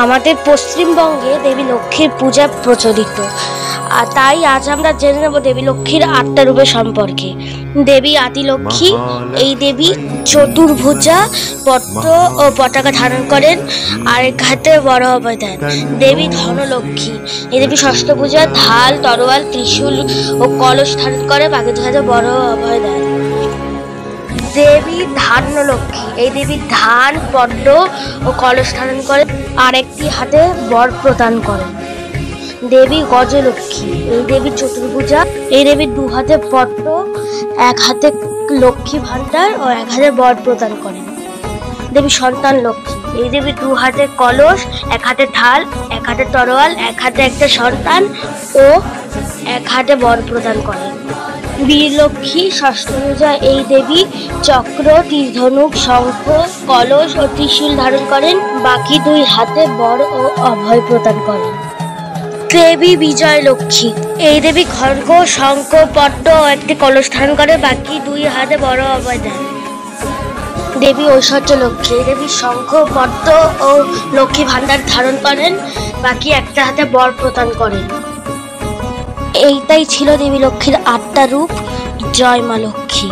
আমাদের পশ্চিমবঙ্গে দেবী লক্ষ্মীর পূজা প্রচলিত, আর তাই আজ আমরা জেনে নেব দেবী লক্ষ্মীর 8টা রূপের সম্পর্কে। দেবী আদিলক্ষ্মী, এই দেবী চতুর্ভুজা, পট্ট ও পতাকা ধারণ করেন, আর এক হাতে বড় অভয় দেন। দেবী ধনলক্ষ্মী, এই দেবী ষষ্ঠভুজা, ঢাল, তরোয়াল, ত্রিশূল ও কলস ধারণ করে, বাকি 2 হাতে বড় অভয় দেন। দেবী ধান্যলক্ষ্মী, এই দেবী ধান, পদ্ম ও কলস ধারণ করেন, আর একটি হাতে বর প্রদান করেন। দেবী গজলক্ষ্মী, এই দেবী চতুর্ভুজা, এই দেবী 2 হাতে পদ্ম, 1 হাতে লক্ষ্মী ভান্ডার ও 1 হাতে বর প্রদান করেন। দেবী সন্তান লক্ষ্মী, এই দেবী 2 হাতে কলস, 1 হাতে ঢাল, 1 হাতে তরোয়াল, 1 হাতে একটা সন্তান ও 1 হাতে বর প্রদান করেন। বীরলক্ষ্মী ষষ্ঠভুজা, এই দেবী চক্র, তীরধনুক, শঙ্খ, কলস ও ত্রিশূল ধারণ করেন, বাকি 2 হাতে বর ও অভয় প্রদান করেন। দেবী বিজয় লক্ষ্মী, এই দেবী খড়গ, শঙ্খ, পদ্ম ও একটি কলস ধারণ করে, বাকি 2 হাতে বড় অভয় দেন। দেবী ঐশ্বর্য লক্ষ্মী, এই দেবী শঙ্খ, পদ্ম ও লক্ষ্মী ভান্ডার ধারণ করেন, বাকি একটা হাতে বর প্রদান করেন। এইটাই ছিল দেবী লক্ষ্মীর 8টা রূপ। জয় মা লক্ষ্মী।